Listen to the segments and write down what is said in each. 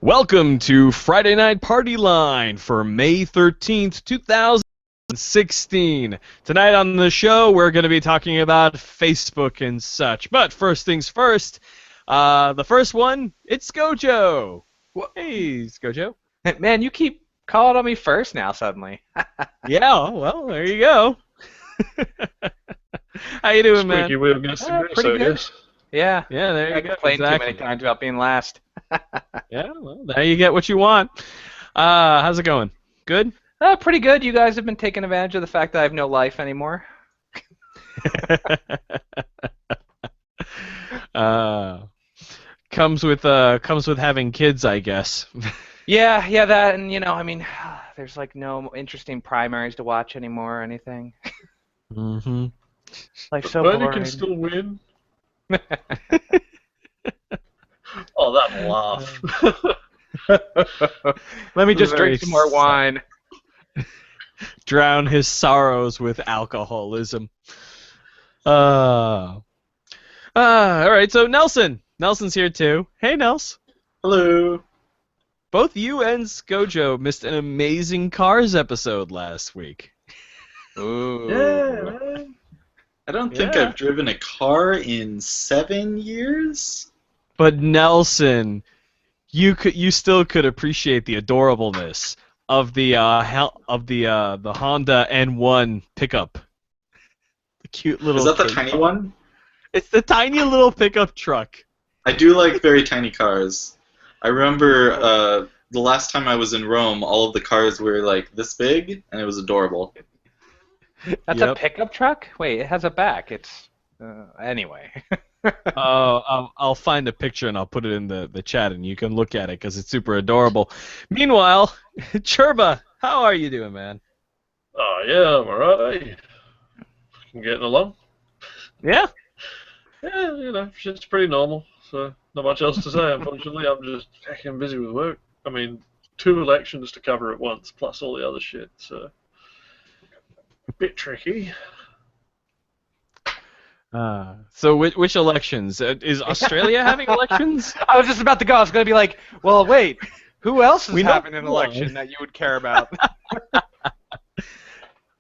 Welcome to Friday Night Party Line for May 13th, 2016. Tonight on the show, we're going to be talking about Facebook and such. But first things first, the first one, it's Gojo. Hey, Gojo. Man, you keep calling on me first now suddenly. Yeah, well, there you go. How you doing, man? Squeaky wheel gets the grease, pretty I good. guess. Yeah, Yeah, there I you go. complained Exactly. too many times about being last. Yeah, well, there you get what you want. How's it going? Good? Pretty good. You guys have been taking advantage of the fact that I have no life anymore. Comes with having kids, I guess. Yeah, that, and there's like no interesting primaries to watch anymore or anything. Mm-hmm. Life's so Bernie boring. can still win. Oh, that laugh. Let me just Very drink some more wine. Drown his sorrows with alcoholism. All right, so Nelson's here too. Hey, Nels. Hello. Both you and Gojo missed an amazing Cars episode last week. Ooh. Yeah, man. I don't think Yeah. I've driven a car in 7 years. But Nelson, you still could appreciate the adorableness of the Honda N1 pickup. The cute little. Is that the kid. tiny one? It's the tiny little pickup truck. I do like very tiny cars. I remember the last time I was in Rome, all of the cars were like this big, and it was adorable. That's Yep. a pickup truck? Wait, it has a back. It's anyway. I'll find a picture and I'll put it in the chat and you can look at it because it's super adorable. Meanwhile, Churba, how are you doing, man? Oh, yeah, I'm alright. I'm getting along. Yeah? Yeah, shit's pretty normal, so not much else to say, unfortunately. I'm just fucking busy with work. I mean, 2 elections to cover at once, plus all the other shit, so a bit tricky. So which elections? Is Australia having elections? I was just about to go. I was going to be like, well, wait, who else is We know having an who election are. that you would care about?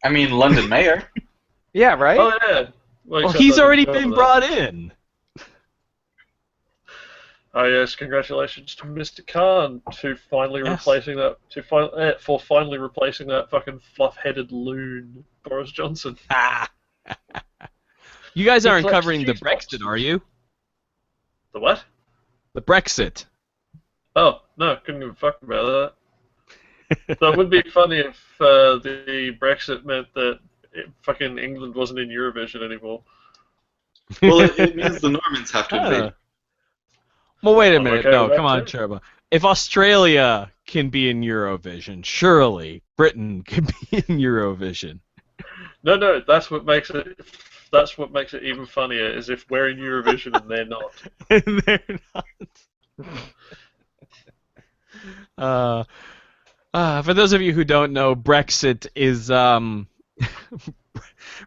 I mean, London Mayor. Yeah, right? Oh, yeah. Well, except he's I already didn't been cover that. brought in. Oh yes, congratulations to Mr. Khan to finally Yes. replacing that finally replacing that fucking fluff-headed loon Boris Johnson. You guys He aren't collects covering the juice boxes. Brexit, are you? The what? The Brexit. Oh no, couldn't give a fuck about that. That would be funny if the Brexit meant that fucking England wasn't in Eurovision anymore. Well, it means the Normans have to invade. Well, wait a I'm minute. okay No, with that come on, too. Churba. If Australia can be in Eurovision, surely Britain can be in Eurovision. No, that's what makes it. That's what makes it even funnier is if we're in Eurovision and they're not. And they're not. For those of you who don't know, Brexit is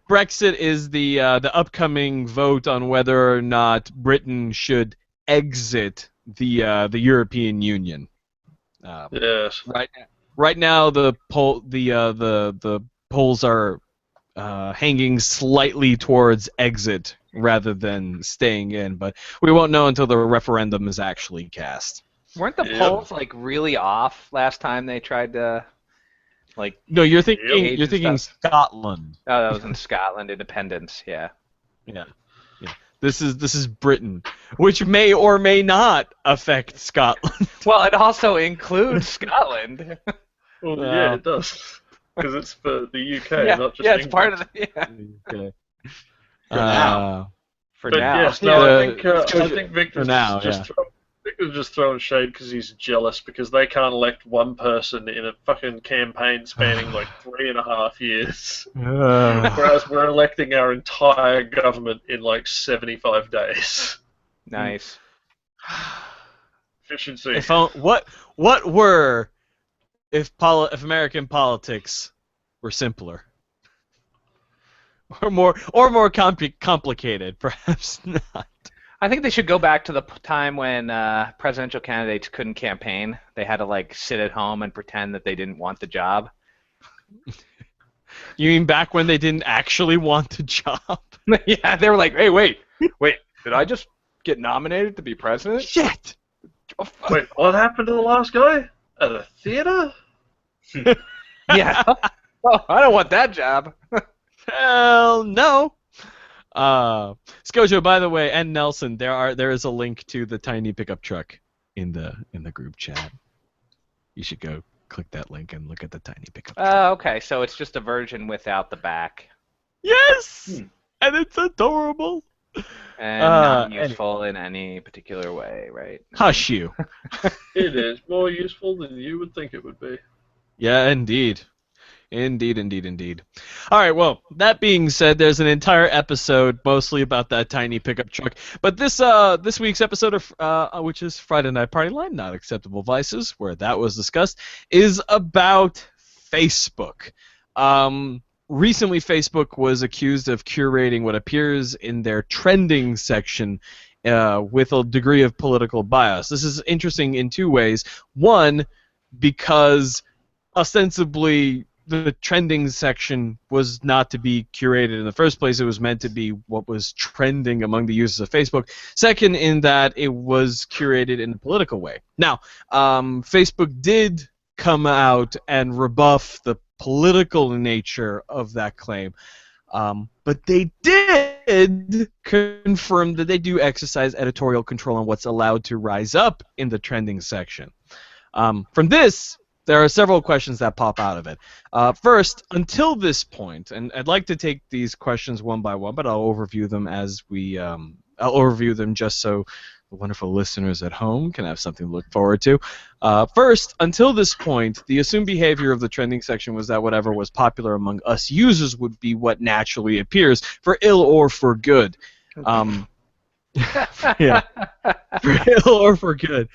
Brexit is the upcoming vote on whether or not Britain should exit the European Union. Yes. Right now, the polls are hanging slightly towards exit rather than staying in, but we won't know until the referendum is actually cast. Weren't the Yep. polls like really off last time they tried to like? No, you're Yep. thinking Scotland. Oh, that was in Scotland, independence. Yeah. Yeah. This is Britain, which may or may not affect Scotland. Well, it also includes Scotland. Well, Well. yeah, it does. Because it's for the UK, yeah, not just yeah, it's England. part of the Okay. For now. for But now. yes, no, I The- think Victor's now, Victor's just throwing shade because he's jealous because they can't elect one person in a fucking campaign spanning like 3.5 years, whereas we're electing our entire government in like 75 days. Nice. Efficiency. What were if American politics were simpler? Or more complicated, perhaps not. I think they should go back to the time when presidential candidates couldn't campaign. They had to like sit at home and pretend that they didn't want the job. You mean back when they didn't actually want the job? Yeah, they were like, hey, wait, did I just get nominated to be president? Shit! Wait, what happened to the last guy? At a theater? Yeah. Oh, I don't want that job. Hell no. Scojo, by the way, and Nelson, there is a link to the tiny pickup truck in the group chat. You should go click that link and look at the tiny pickup truck. Okay, so it's just a version without the back. Yes, and it's adorable. And not useful in any particular way, right? Hush you. It is more useful than you would think it would be. Yeah, indeed. Indeed. All right, well, that being said, there's an entire episode mostly about that tiny pickup truck. But this week's episode of which is Friday Night Party Line, Not Acceptable Vices, where that was discussed, is about Facebook. Recently, Facebook was accused of curating what appears in their trending section with a degree of political bias. This is interesting in two ways. One, because ostensibly the trending section was not to be curated in the first place. It was meant to be what was trending among the users of Facebook. Second, in that it was curated in a political way. Now, Facebook did come out and rebuff the political nature of that claim. But they did confirm that they do exercise editorial control on what's allowed to rise up in the trending section. From this, there are several questions that pop out of it. First, until this point, and I'd like to take these questions one by one, but I'll overview them I'll overview them just so the wonderful listeners at home can have something to look forward to. First, until this point, the assumed behavior of the trending section was that whatever was popular among us users would be what naturally appears, for ill or for good. Yeah, for ill or for good.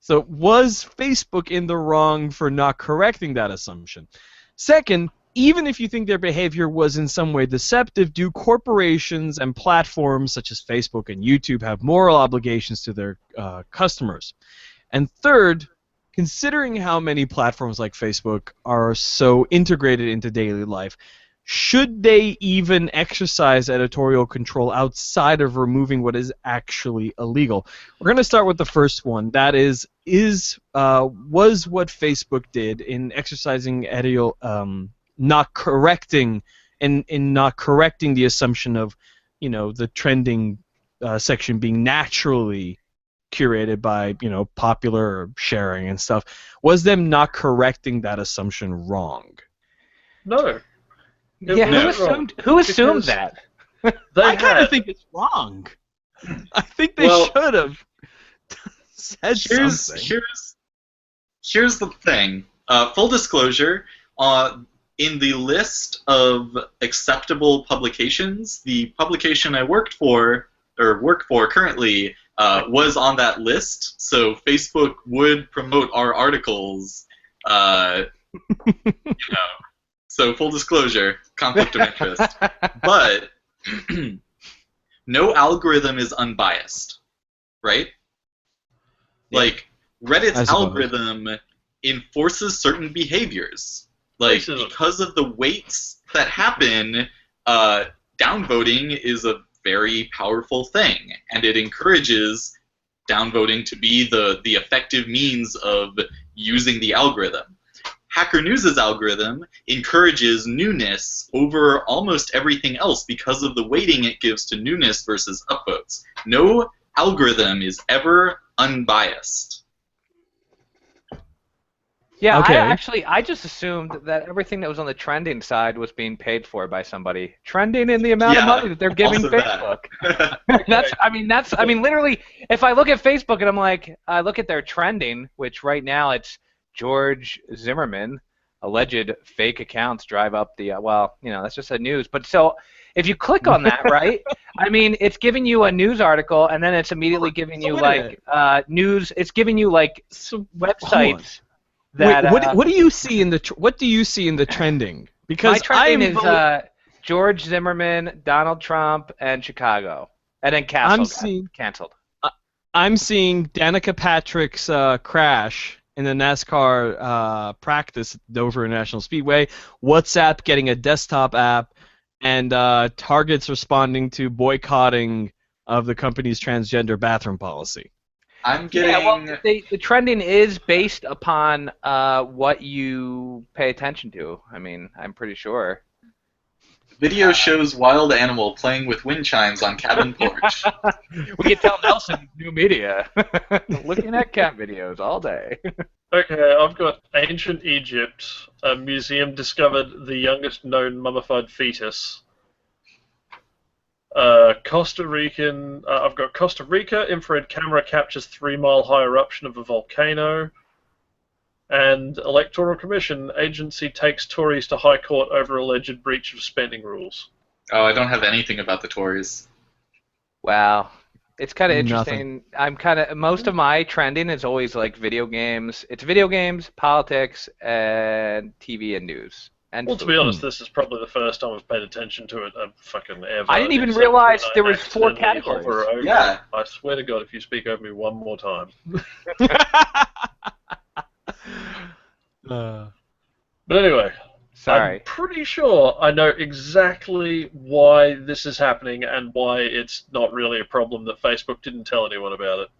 So was Facebook in the wrong for not correcting that assumption? Second, even if you think their behavior was in some way deceptive, do corporations and platforms such as Facebook and YouTube have moral obligations to their customers? And third, considering how many platforms like Facebook are so integrated into daily life, should they even exercise editorial control outside of removing what is actually illegal? We're going to start with the first one. That was what Facebook did in exercising not correcting the assumption of, the trending section being naturally curated by, popular or sharing and stuff. Was them not correcting that assumption wrong? No. Yeah, who assumed that? I kind of think it's wrong. I think they should have said something. Here's the thing. Full disclosure, in the list of acceptable publications, the publication I work for currently was on that list, so Facebook would promote our articles, So full disclosure, conflict of interest. But no algorithm is unbiased, right? Yeah. Like, Reddit's algorithm enforces certain behaviors. Like, because of the weights that happen, downvoting is a very powerful thing, and it encourages downvoting to be the effective means of using the algorithm. Hacker News' algorithm encourages newness over almost everything else because of the weighting it gives to newness versus upvotes. No algorithm is ever unbiased. Yeah, okay. I just assumed that everything that was on the trending side was being paid for by somebody. Trending in the amount of money that they're giving Facebook. Literally, if I look at Facebook and I'm like, I look at their trending, which right now it's George Zimmerman, alleged fake accounts drive up the, that's just the news. But so if you click on that, right, it's giving you a news article, and then it's immediately giving you, news. It's giving you, websites. What do you see in the trending? Because my trending is George Zimmerman, Donald Trump, and Chicago. And then canceled. I'm seeing Danica Patrick's crash in the NASCAR practice at Dover International Speedway, WhatsApp getting a desktop app, and Target's responding to boycotting of the company's transgender bathroom policy. I'm getting... Yeah, well, the trending is based upon what you pay attention to. I mean, I'm pretty sure. Video shows wild animal playing with wind chimes on cabin porch. We can tell Nelson new media. Looking at cat videos all day. Okay, I've got ancient Egypt. A museum discovered the youngest known mummified fetus. Costa Rican. I've got Costa Rica. Infrared camera captures 3-mile high eruption of a volcano. And Electoral Commission agency takes Tories to High Court over alleged breach of spending rules. Oh, I don't have anything about the Tories. Wow. It's kind of interesting. I'm most of my trending is always like video games. It's video games, politics, and TV and news. And well, to be honest, this is probably the first time I've paid attention to it fucking ever. I didn't even realize there was 4 categories. Yeah. I swear to God, if you speak over me one more time. But anyway, sorry. I'm pretty sure I know exactly why this is happening and why it's not really a problem that Facebook didn't tell anyone about it.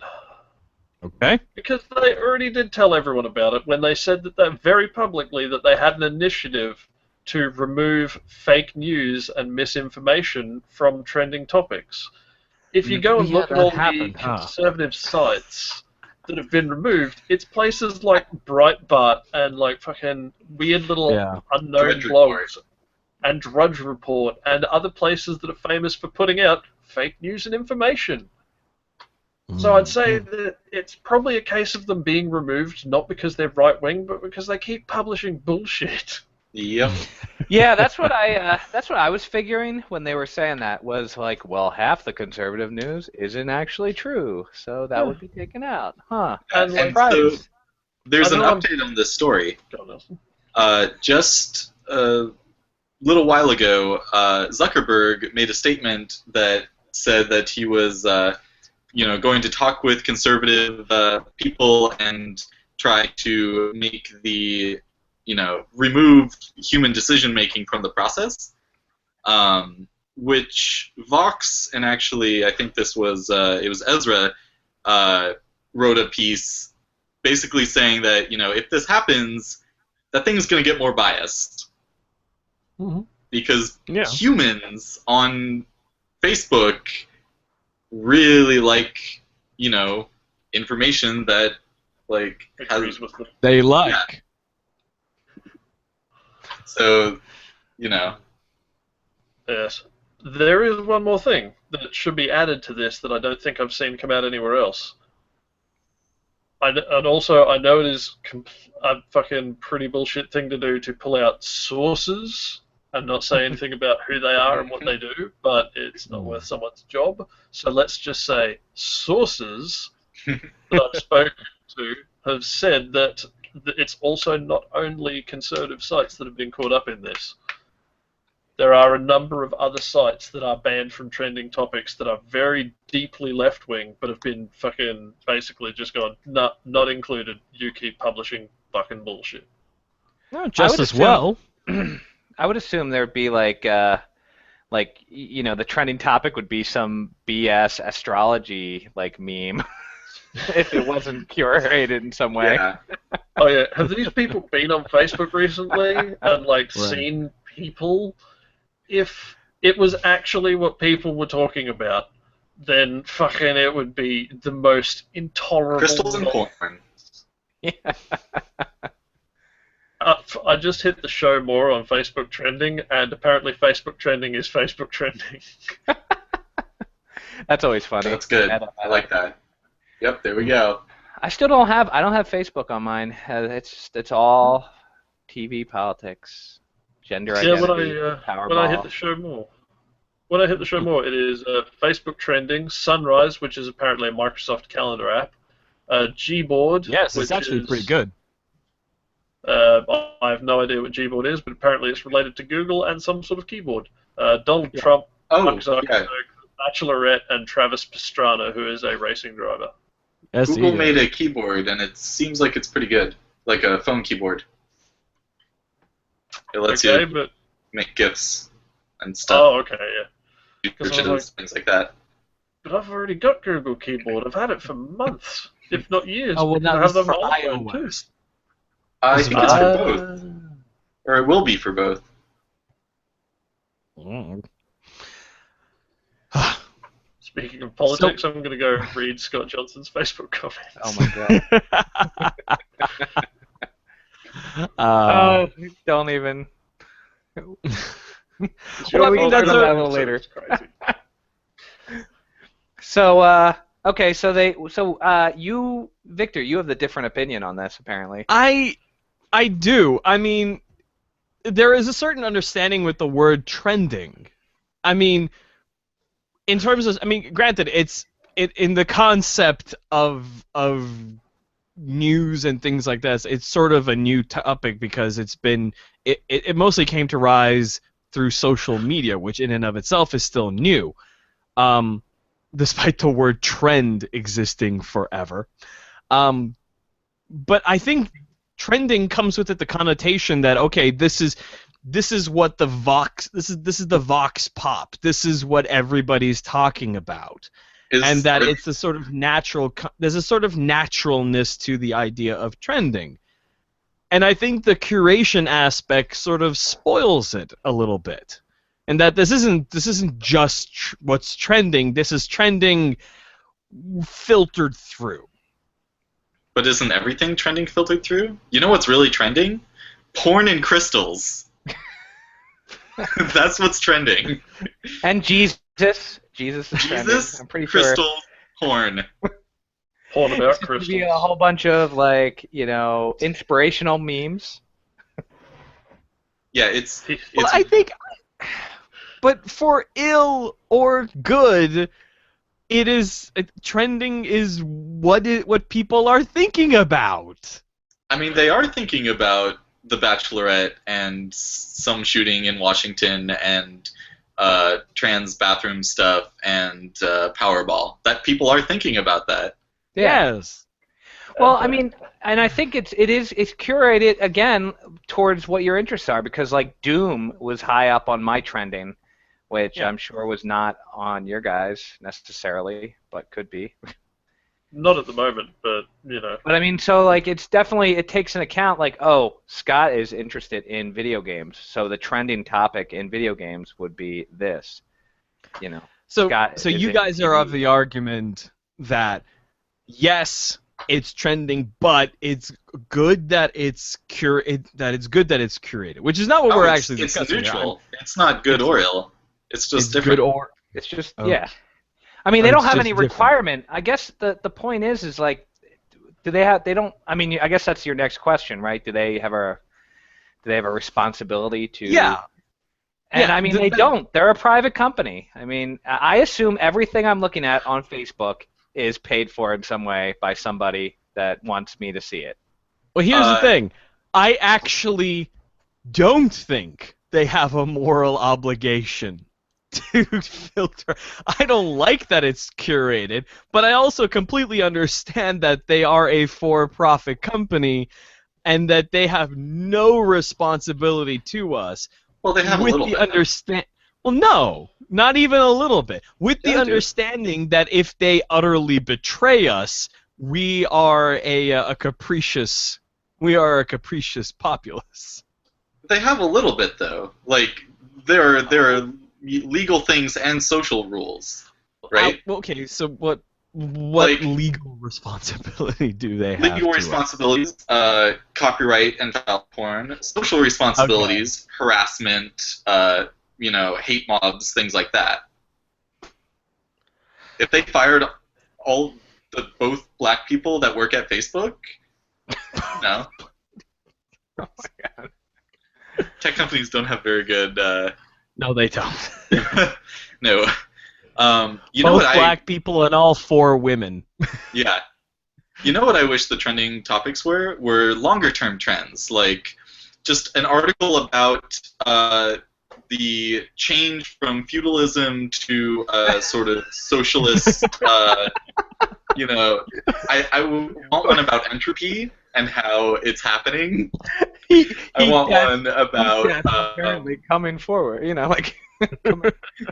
Okay. Because they already did tell everyone about it when they said that very publicly that they had an initiative to remove fake news and misinformation from trending topics. If you go and look at all the conservative sites that have been removed, it's places like Breitbart and like fucking weird little unknown blogs and Drudge Report and other places that are famous for putting out fake news and information. So I'd say that it's probably a case of them being removed not because they're right-wing, but because they keep publishing bullshit. Yep. Yeah, that's what I was figuring when they were saying that, was like, well, half the conservative news isn't actually true, so that would be taken out, huh? And so there's an update on this story. Just a little while ago, Zuckerberg made a statement that said that he was, going to talk with conservative people and try to make the remove human decision-making from the process, which Vox, and actually I think this was, it was Ezra, wrote a piece basically saying that, if this happens, that thing's going to get more biased. Mm-hmm. Because humans on Facebook really like, information that, like, they like. Yeah. So, Yes. There is one more thing that should be added to this that I don't think I've seen come out anywhere else. And also, I know it is a fucking pretty bullshit thing to do to pull out sources and not say anything about who they are and what they do, but it's not worth someone's job. So let's just say sources that I've spoken to have said that it's also not only conservative sites that have been caught up in this. There are a number of other sites that are banned from trending topics that are very deeply left-wing, but have been fucking basically just gone, not included. You keep publishing fucking bullshit. No, just as well. I would assume there'd be the trending topic would be some BS astrology meme. If it wasn't curated in some way. Yeah. Oh yeah, have these people been on Facebook recently and seen people? If it was actually what people were talking about, then fucking it would be the most intolerable. Crystals and porn. Yeah. I just hit the show more on Facebook trending, and apparently Facebook trending is Facebook trending. That's always funny. That's good. I like that. Yep, there we go. I don't have Facebook on mine. It's all TV, politics, gender identity, Powerball. When I hit the show more, it is Facebook trending, Sunrise, which is apparently a Microsoft calendar app, Gboard. Yes, it's actually pretty good. I have no idea what Gboard is, but apparently it's related to Google and some sort of keyboard. Donald Trump, Mark Zuckerberg, Bachelorette and Travis Pastrana, who is a racing driver. Google made a keyboard, and it seems like it's pretty good, like a phone keyboard. It lets you make GIFs and stuff. Oh, okay, yeah. Pictures, things like that. But I've already got Google Keyboard. I've had it for months, if not years. Oh, well, now I have this is them for on iPhone iOS. I think it's for both. Or it will be for both. Speaking of politics, I'm going to go read Scott Johnson's Facebook comments. Oh my god. Don't even. Well, I mean, that's a little later. So, okay, so you, Victor, you have the different opinion on this, apparently. I do. I mean, there is a certain understanding with the word trending. I mean, in terms of, granted, it's in the concept of news and things like this. It's sort of a new topic because it mostly came to rise through social media, which in and of itself is still new, despite the word trend existing forever. But I think trending comes with it the connotation that, okay, this is what the vox, this is the vox pop, this is what everybody's talking about, and that it's a sort of natural, there's a sort of naturalness to the idea of trending, and I think the curation aspect sort of spoils it a little bit, and that this isn't just what's trending, this is trending filtered through. But isn't everything trending filtered through? You know what's really trending? Porn and crystals. That's what's trending. And Jesus is trending. I'm pretty sure. Crystal, porn. Porn about crystals. Be a whole bunch of inspirational memes. Yeah, it's well, I think, but for ill or good, it is trending is what people are thinking about. I mean, they are thinking about The Bachelorette and some shooting in Washington and trans bathroom stuff and Powerball. That people are thinking about that. Yes. Well, I mean, and I think it's curated again towards what your interests are, because like Doom was high up on my trending, which I'm sure was not on your guys necessarily, but could be. Not at the moment, but you know. But I mean, so like it's definitely, it takes into account like, oh, Scott is interested in video games, so the trending topic in video games would be this, you know. So you guys are of the argument that yes, it's trending, but it's good that it's curated, which is not what we're actually discussing. It's neutral. It's not good or ill. It's just different. Good or it's just yeah. I mean, they don't have any requirement. I guess the point is like, do they have? They don't. I mean, I guess that's your next question, right? Do they have a responsibility to? Yeah. And I mean, they don't. They're a private company. I mean, I assume everything I'm looking at on Facebook is paid for in some way by somebody that wants me to see it. Well, here's the thing. I actually don't think they have a moral obligation to filter. I don't like that it's curated, but I also completely understand that they are a for-profit company and that they have no responsibility to us. Well, they have a little bit. Well, no, not even a little bit. With the understanding that if they utterly betray us, we are a capricious populace. They have a little bit though. Like there are legal things and social rules, right? Okay, so what legal responsibility do they have? Legal responsibilities, copyright and child porn. Social responsibilities, harassment, hate mobs, things like that. If they fired both black people that work at Facebook, no. Oh my god. Tech companies don't have very good. No, they don't. No. Both black people and all 4 women. Yeah. You know what I wish the trending topics were longer term trends, like just an article about the change from feudalism to sort of socialist, you know, I want one about entropy and how it's happening. I want one about apparently coming forward, you know, like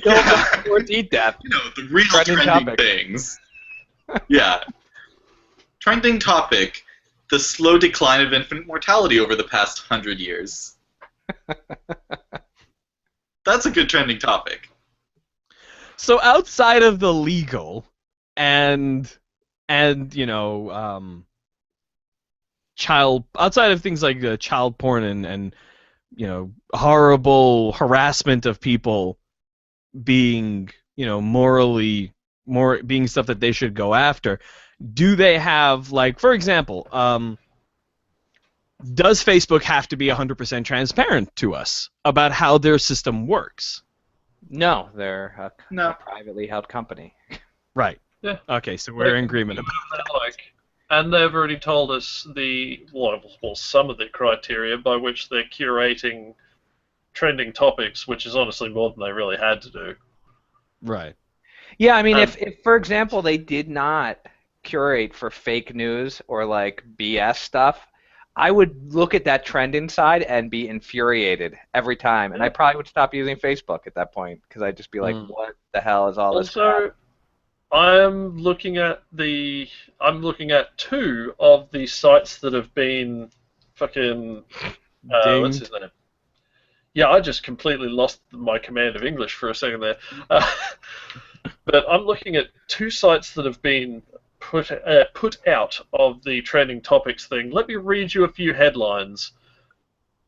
yeah. towards eat death. You know, the real trending things. Yeah. Trending topic: the slow decline of infant mortality over the past 100 years. That's a good trending topic. So outside of the legal and you know outside of things like child porn and you know horrible harassment of people being you know morally being stuff that they should go after, do they have, like, for example, does Facebook have to be 100% transparent to us about how their system works? No, they're No. a privately held company. Right. Yeah. Okay, so we're in agreement about that. And they've already told us some of the criteria by which they're curating trending topics, which is honestly more than they really had to do. Right. Yeah, I mean, if for example they did not curate for fake news or like BS stuff, I would look at that trending side and be infuriated every time, and I probably would stop using Facebook at that point because I'd just be like, "What the hell is all this?" Also, I'm looking at two of the sites that have been fucking what's his name? Yeah, I just completely lost my command of English for a second there. But I'm looking at two sites that have been put out of the trending topics thing. Let me read you a few headlines.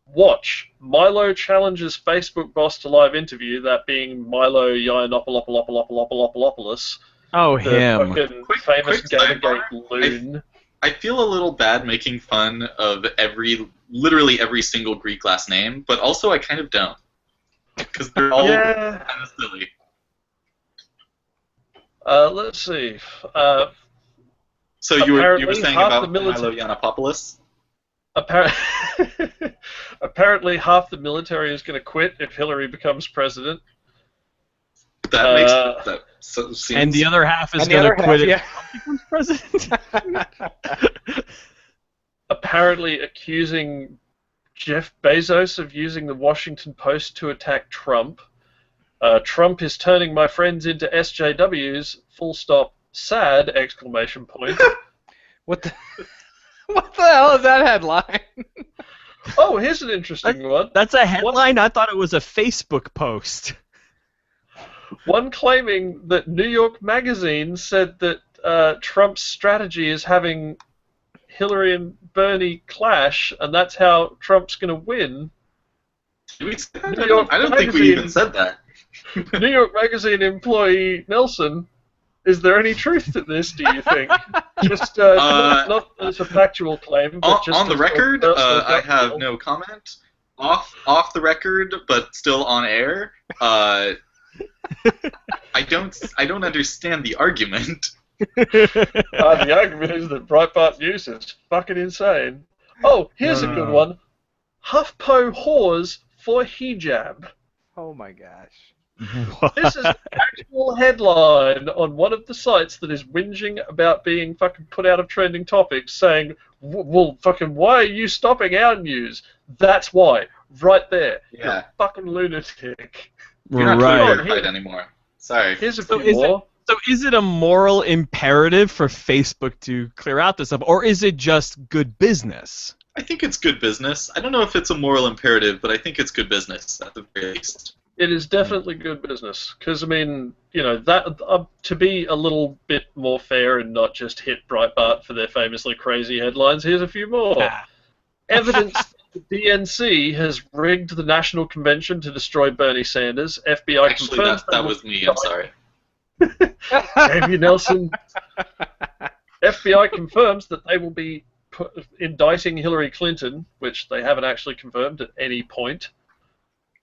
Watch: Milo challenges Facebook boss to live interview, that being Milo Yiannopoulos. Oh, the him. Fucking famous Gamergate loon. I feel a little bad making fun of literally every single Greek last name, but also I kind of don't. Because they're all kind of silly. Let's see. So you were saying about Milo Yiannopoulos? Apparently, half the military is going to quit if Hillary becomes president. That makes that seems... And the other half is going to quit if Trump becomes president. Apparently, accusing Jeff Bezos of using the Washington Post to attack Trump. Trump is turning my friends into SJWs. Full stop. Sad! Exclamation point. What the hell is that headline? Oh, here's an interesting one. That's a headline? I thought it was a Facebook post. One claiming that New York Magazine said that Trump's strategy is having Hillary and Bernie clash, and that's how Trump's going to win. Did we say that? I don't think we even said that. New York Magazine employee Nelson, is there any truth to this, do you think? Just not as a factual claim, but just on the record, I have no comment. Off the record, but still on air. I don't understand the argument. The argument is that Breitbart News is fucking insane. Oh, here's a good one. HuffPo whores for hijab. Oh my gosh. This is an actual headline on one of the sites that is whinging about being fucking put out of trending topics, saying, well, fucking, why are you stopping our news? That's why. Right there. Yeah. You're a fucking lunatic. You're not verified anymore. Sorry. Here's a few more. So is it a moral imperative for Facebook to clear out this stuff, or is it just good business? I think it's good business. I don't know if it's a moral imperative, but I think it's good business at the very least. It is definitely good business, because I mean, you know, that to be a little bit more fair and not just hit Breitbart for their famously crazy headlines. Here's a few more. Evidence that the DNC has rigged the national convention to destroy Bernie Sanders. FBI confirms that was me. I'm sorry. Davey Nelson. FBI confirms that they will be indicting Hillary Clinton, which they haven't actually confirmed at any point.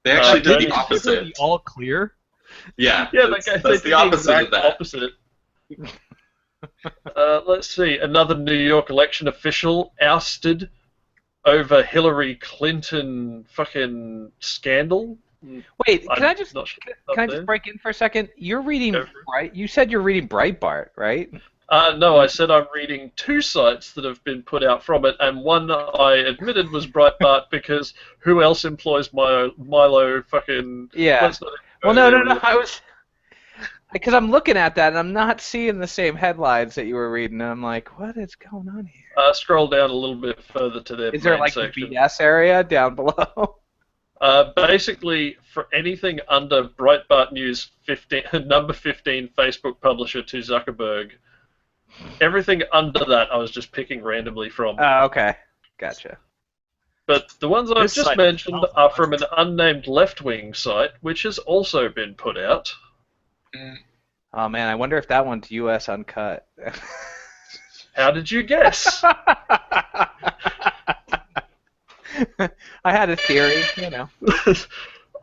They actually did the opposite. The all clear? Yeah, that's the opposite of that. Opposite. Let's see. Another New York election official ousted over Hillary Clinton fucking scandal. Wait, can I I'm just not sure can I just break in for a second? You're reading Go for it. Bright. You said you're reading Breitbart, right? No, I said I'm reading 2 sites that have been put out from it, and one I admitted was Breitbart because who else employs Milo fucking... Yeah. Let's not Well, go no. there. I was because I'm looking at that and I'm not seeing the same headlines that you were reading, and I'm like, what is going on here? Scroll down a little bit further to their Is there main like section. the BS area down below? Basically, for anything under Breitbart News 15, number 15 Facebook publisher to Zuckerberg, everything under that I was just picking randomly from. Oh, okay, gotcha. But the ones I've This just site- mentioned are from an unnamed left-wing site, which has also been put out. Oh man, I wonder if that one's U.S. Uncut. How did you guess? I had a theory, you know.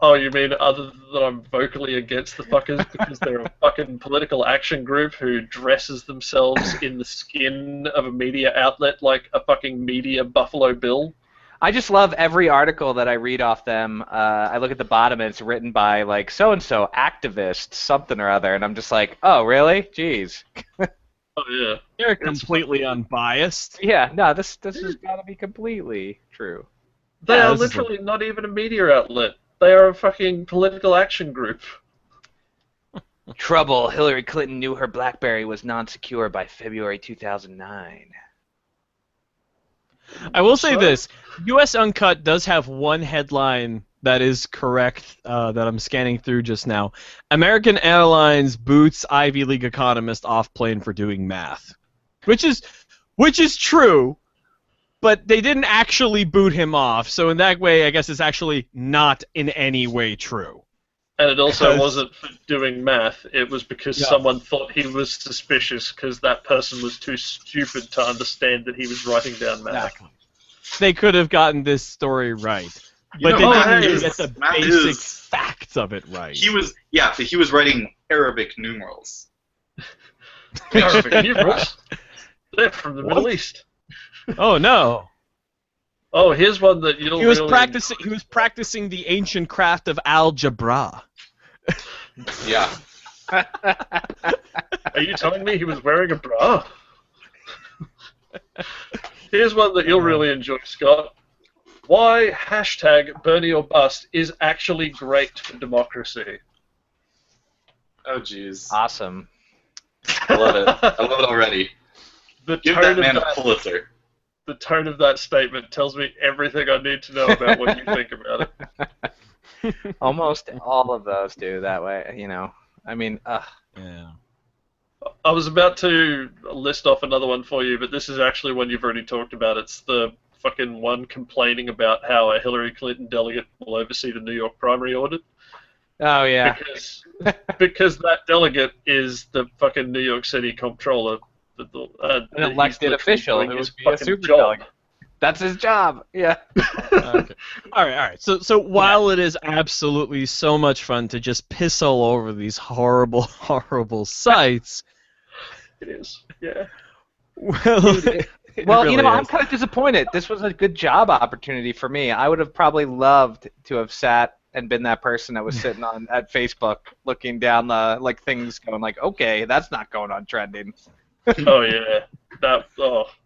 Oh, you mean other than I'm vocally against the fuckers because they're a fucking political action group who dresses themselves in the skin of a media outlet like a fucking media Buffalo Bill? I just love every article that I read off them. I look at the bottom and it's written by like so-and-so activist something or other, and I'm just like, oh really? Jeez. Oh yeah. They're completely unbiased. Yeah, no, this has got to be completely true. They Yeah, are this is literally not even a media outlet. They are a fucking political action group. Trouble. Hillary Clinton knew her BlackBerry was non-secure by February 2009. I will say Sure. this: U.S. Uncut does have one headline that is correct that I'm scanning through just now. American Airlines boots Ivy League economist off plane for doing math, which is true, but they didn't actually boot him off. So in that way, I guess it's actually not in any way true. And it also Because- wasn't for doing math. It was because Yeah. someone thought he was suspicious because that person was too stupid to understand that he was writing down math. Exactly. They could have gotten this story right, You but know, they math didn't even is- get the math basic is- facts of it right. But he was writing Arabic numerals. Arabic numerals. They're from the What? Middle East. Oh no! Oh, here's one that you'll He was really... practicing. He was practicing the ancient craft of algebra. Yeah. Are you telling me he was wearing a bra? Here's one that you'll really enjoy, Scott. Why hashtag Bernie or bust is actually great for democracy. Oh jeez. Awesome. I love it. I love it already. The Give tone that of man a that, Pulitzer. the tone of that statement tells me everything I need to know about what you think about it. Almost all of those do that way, you know. I mean, Yeah. I was about to list off another one for you, but this is actually one you've already talked about. It's the fucking one complaining about how a Hillary Clinton delegate will oversee the New York primary audit. oh yeah. Because that delegate is the fucking New York City comptroller. An He's elected literally official doing who his would be a fucking super job. delegate. That's his job. Yeah. Okay. All right. So while it is absolutely so much fun to just piss all over these horrible, horrible sites, It is, yeah. well, Well, you know, I'm is. kind of disappointed. This was a good job opportunity for me. I would have probably loved to have sat and been that person that was sitting on at Facebook looking down the like things going like, okay, that's not going on trending. Oh yeah,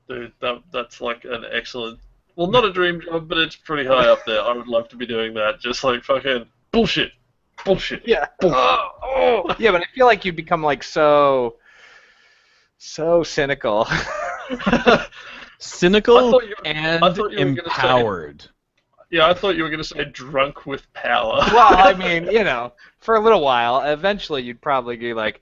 dude, that's like an excellent. Well, not a dream job, but it's pretty high up there. I would love to be doing that. Just like fucking bullshit. Yeah. Yeah, but I feel like you become like so cynical. Cynical I thought you were and gonna say- empowered. Yeah, I thought you were gonna say drunk with power. Well, I mean, you know, for a little while, eventually you'd probably be like,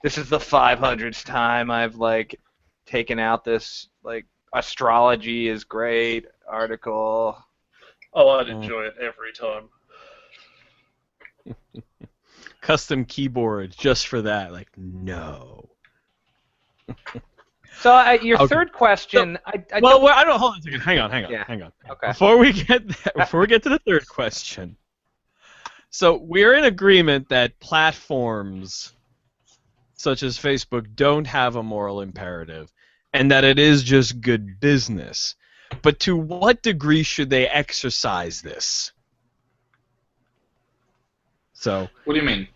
this is the 500th time I've like taken out this like astrology is great article. Oh, I'd enjoy it every time. Custom keyboard just for that. Like, no. So your Okay. third question, I Well, don't, I don't. Hold on a second. Hang on. Yeah. Okay. Before we get to the third question, so we're in agreement that platforms such as Facebook don't have a moral imperative, and that it is just good business. But to what degree should they exercise this? So. What do you mean?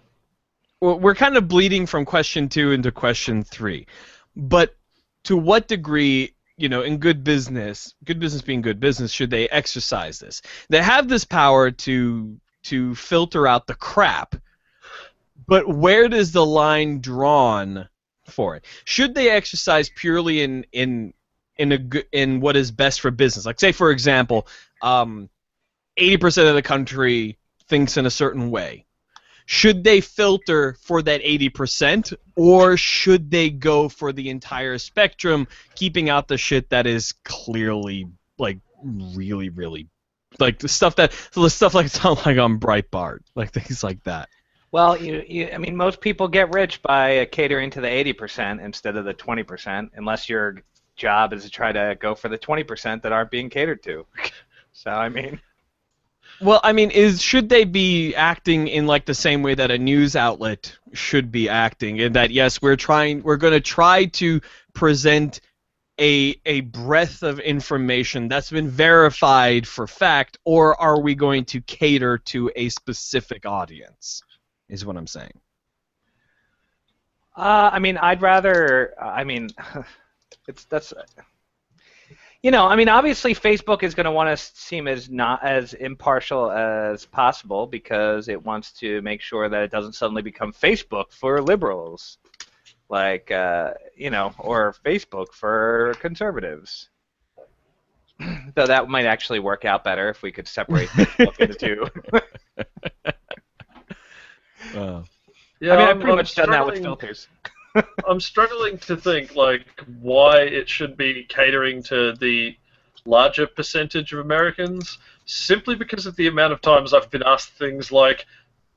Well, we're kind of bleeding from question 2 into question 3, but to what degree, in good business being good business, should they exercise this? They have this power to filter out the crap, but where does the line drawn for it? Should they exercise purely in what is best for business? Like, say for example, 80% of the country thinks in a certain way. Should they filter for that 80%, or should they go for the entire spectrum, keeping out the shit that is clearly, like, really, really, like, the stuff like it's not like on Breitbart, like things like that. Well, I mean, most people get rich by catering to the 80% instead of the 20%, unless your job is to try to go for the 20% that aren't being catered to. So, I mean... Well, I mean, should they be acting in like the same way that a news outlet should be acting? In that, yes, we're going to try to present a breadth of information that's been verified for fact, or are we going to cater to a specific audience? Is what I'm saying. I mean, I'd rather. I mean, that's. I mean, obviously Facebook is going to want to seem as not as impartial as possible because it wants to make sure that it doesn't suddenly become Facebook for liberals, like or Facebook for conservatives. Though that might actually work out better if we could separate Facebook into two. Yeah, I mean, I've pretty much done that with filters. I'm struggling to think why it should be catering to the larger percentage of Americans, simply because of the amount of times I've been asked things like,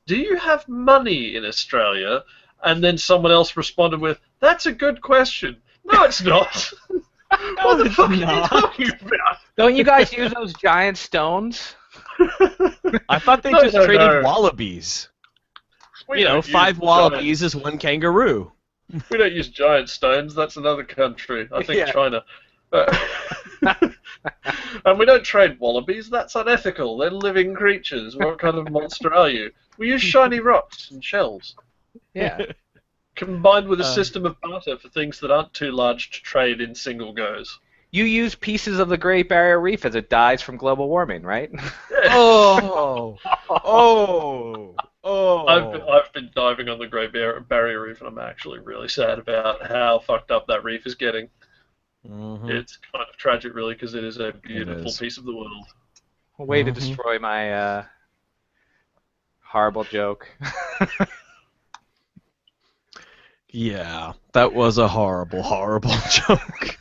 do you have money in Australia? And then someone else responded with, that's a good question. No, it's not. What the fuck are you talking about? Don't you guys use those giant stones? I thought they just traded wallabies. 5 wallabies is 1 kangaroo. We don't use giant stones. That's another country. I think China. And we don't trade wallabies. That's unethical. They're living creatures. What kind of monster are you? We use shiny rocks and shells. Yeah. Combined with a system of barter for things that aren't too large to trade in single goes. You use pieces of the Great Barrier Reef as it dies from global warming, right? Oh. I've been diving on the Great Barrier Reef, and I'm actually really sad about how fucked up that reef is getting. Mm-hmm. It's kind of tragic, really, because it is a beautiful piece of the world. Way to destroy my horrible joke. Yeah, that was a horrible, horrible joke.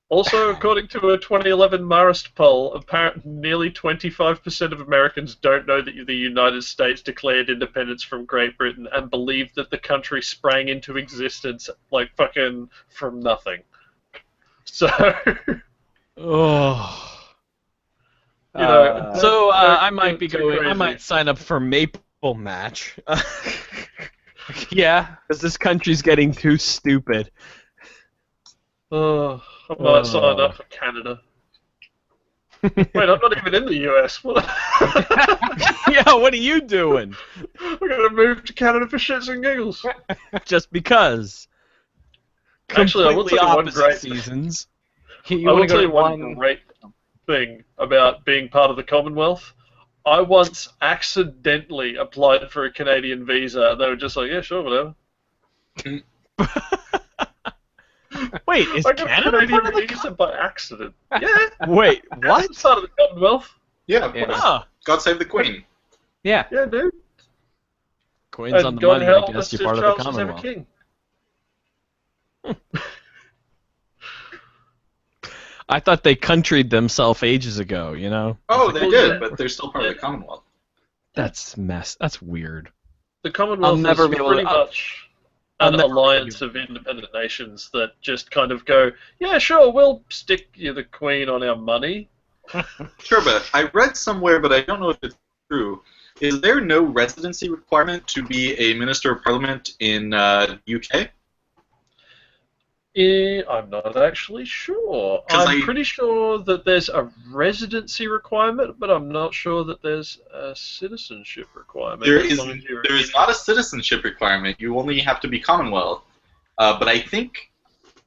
Also, according to a 2011 Marist poll, apparently nearly 25% of Americans don't know that the United States declared independence from Great Britain and believe that the country sprang into existence like fucking from nothing. So, I might be going. I might sign up for Maple Match. Yeah, because this country's getting too stupid. I might sign up for Canada. Wait, I'm not even in the US. Yeah, what are you doing? I'm gonna move to Canada for shits and giggles. Just because. Actually, I will tell you one great seasons. I will tell you one great thing about being part of the Commonwealth. I once accidentally applied for a Canadian visa, and they were just like, "Yeah, sure, whatever." Wait, is Canada Canadian visa by accident? Yeah. Wait, what? It's part of the Commonwealth. Yeah. God save the Queen. Yeah. Yeah, dude. Queen's and on the God money. help I guess us you're if part of Charles the was ever Commonwealth. king. I thought they countryed themselves ages ago, Oh, they did, but they're still part of the Commonwealth. That's weird. The Commonwealth is pretty much an alliance of independent nations that just kind of go, yeah, sure, we'll stick you the Queen on our money. Sure, but I read somewhere, but I don't know if it's true. Is there no residency requirement to be a Minister of Parliament in UK? I'm not actually sure. I'm pretty sure that there's a residency requirement, but I'm not sure that there's a citizenship requirement. There is not a citizenship requirement. You only have to be Commonwealth. But I think,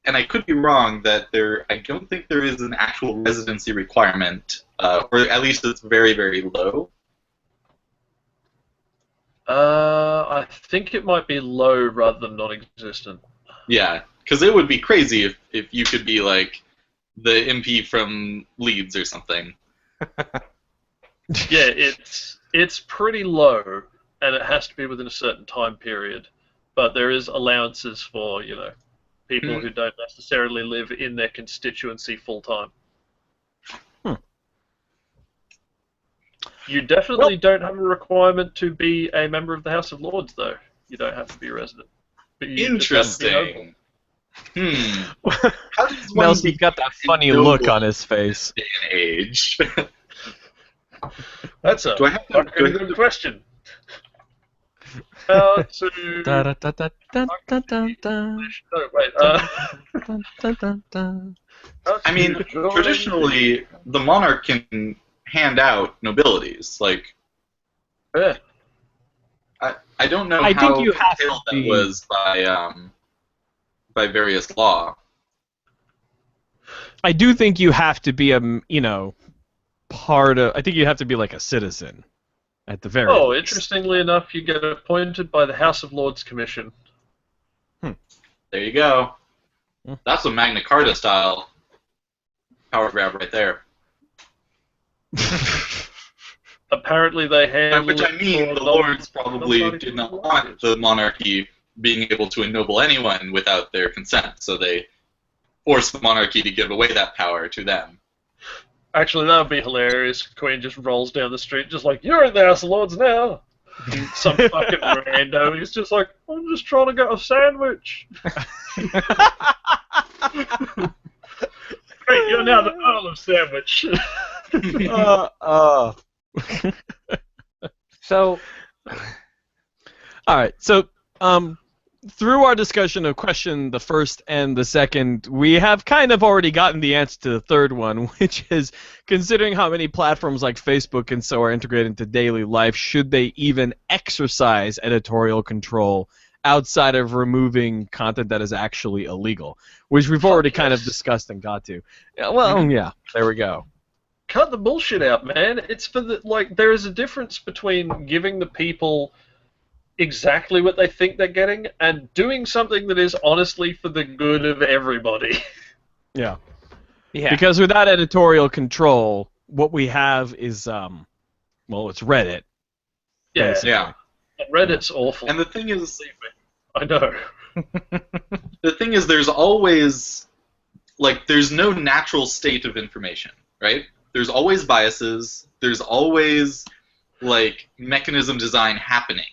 and I could be wrong, that I don't think there is an actual residency requirement, or at least it's very, very low. I think it might be low rather than non-existent. Yeah, because it would be crazy if you could be like the MP from Leeds or something. Yeah, it's pretty low, and it has to be within a certain time period. But there is allowances for, people who don't necessarily live in their constituency full time. You definitely don't have a requirement to be a member of the House of Lords, though. You don't have to be a resident. Interesting. How does Mel's got that funny look on his face. Day and age. That's a good question. How to... I mean, traditionally, the monarch can hand out nobilities. Like, yeah. I don't know how detailed that was by various law. I do think you have to be part of. I think you have to be like a citizen, at the very. Oh, least. Interestingly enough, you get appointed by the House of Lords Commission. There you go. That's a Magna Carta style power grab right there. Apparently they handle which I mean, the Lords probably did not want the monarchy being able to ennoble anyone without their consent, so they forced the monarchy to give away that power to them. Actually, that would be hilarious. Queen just rolls down the street just like, "You're in the House of Lords now." Some fucking rando. He's just like, "I'm just trying to get a sandwich." Great, you're now the Earl of Sandwich. So, all right. So, through our discussion of question the first and the second, we have kind of already gotten the answer to the third one, which is considering how many platforms like Facebook and so are integrated into daily life, should they even exercise editorial control outside of removing content that is actually illegal, which we've already kind of discussed and got to. Yeah, there we go. Cut the bullshit out, man. It's for there is a difference between giving the people exactly what they think they're getting and doing something that is honestly for the good of everybody. Yeah. Because without editorial control, what we have is, it's Reddit. Yeah. Yeah. Reddit's awful. And the thing is, I know. The thing is, there's always, there's no natural state of information, right? There's always biases. There's always, mechanism design happening.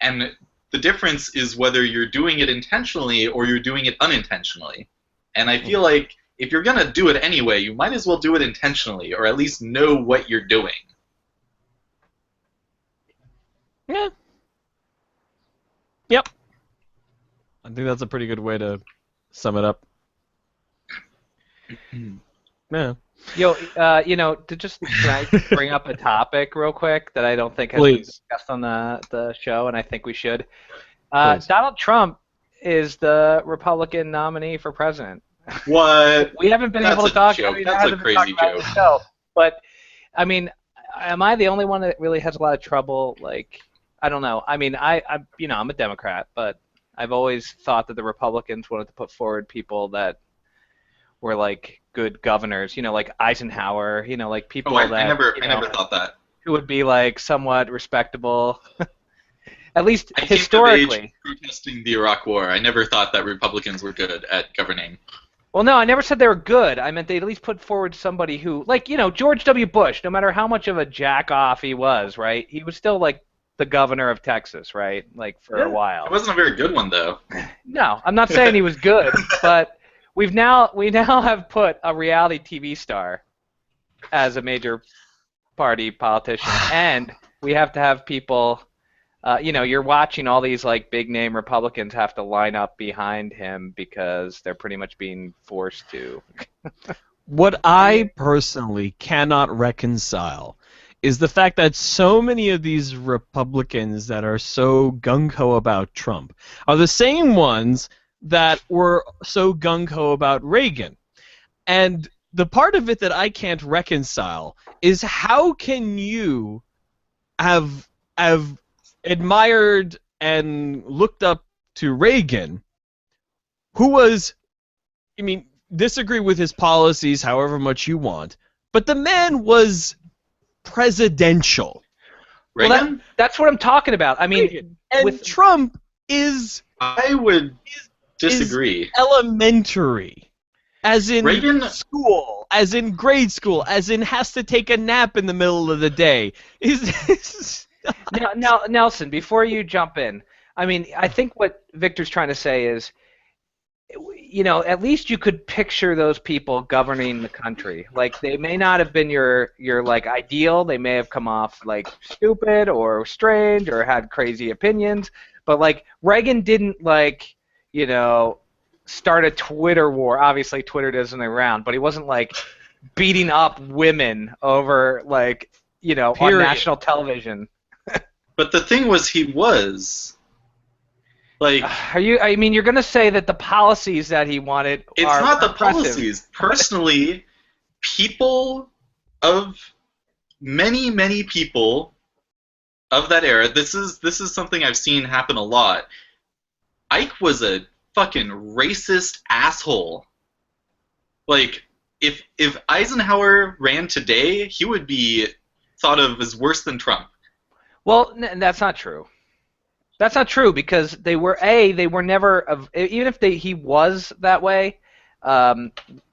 And the difference is whether you're doing it intentionally or you're doing it unintentionally. And I feel like if you're going to do it anyway, you might as well do it intentionally, or at least know what you're doing. Yeah. Yep. I think that's a pretty good way to sum it up. Yeah. Yo, can I bring up a topic real quick that I don't think has been discussed on the show, and I think we should. Donald Trump is the Republican nominee for president. What? We haven't been able to talk. That's a crazy joke. But I mean, am I the only one that really has a lot of trouble? I don't know. I mean, I'm a Democrat, but I've always thought that the Republicans wanted to put forward people that were good governors, like Eisenhower, people that I never thought that. Who would be somewhat respectable, at least historically. I came of age protesting the Iraq War. I never thought that Republicans were good at governing. Well, no, I never said they were good. I meant they at least put forward somebody who, George W. Bush. No matter how much of a jack-off he was, right? He was still the governor of Texas, right? For a while. He wasn't a very good one, though. No, I'm not saying he was good, but. We now have put a reality TV star as a major party politician, and we have to have people you're watching all these like big name Republicans have to line up behind him because they're pretty much being forced to. What I personally cannot reconcile is the fact that so many of these Republicans that are so gung-ho about Trump are the same ones that were so gung-ho about Reagan. And the part of it that I can't reconcile is how can you have admired and looked up to Reagan, who was, I mean, disagree with his policies however much you want, but the man was presidential. Well, that's what I'm talking about. I mean, and Trump is... I would disagree. Elementary. As in Reagan... school, as in grade school, as in has to take a nap in the middle of the day. Now, Nelson, before you jump in, I mean, I think what Victor's trying to say is, at least you could picture those people governing the country. Like, they may not have been your like ideal. They may have come off like stupid or strange or had crazy opinions. But like Reagan didn't like, start a Twitter war. Obviously, Twitter isn't around, but he wasn't like beating up women over like on national television. But the thing was, he was. Like, I mean, you're going to say that the policies that he wanted it's are not the impressive. Policies. Personally, many people of that era, this is something I've seen happen a lot. Ike was a fucking racist asshole. Like, if Eisenhower ran today, he would be thought of as worse than Trump. Well, that's not true. That's not true because they were never, even if he was that way,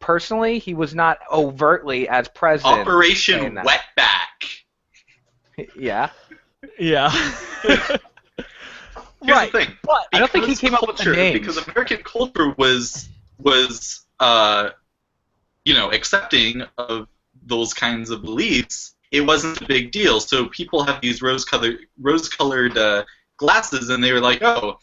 personally, he was not overtly as president. Operation Wetback. Yeah. Yeah. Here's the thing. But I don't think he came up with the names. Because American culture was accepting of those kinds of beliefs. It wasn't a big deal. So people have these rose-colored glasses, and they were like, oh,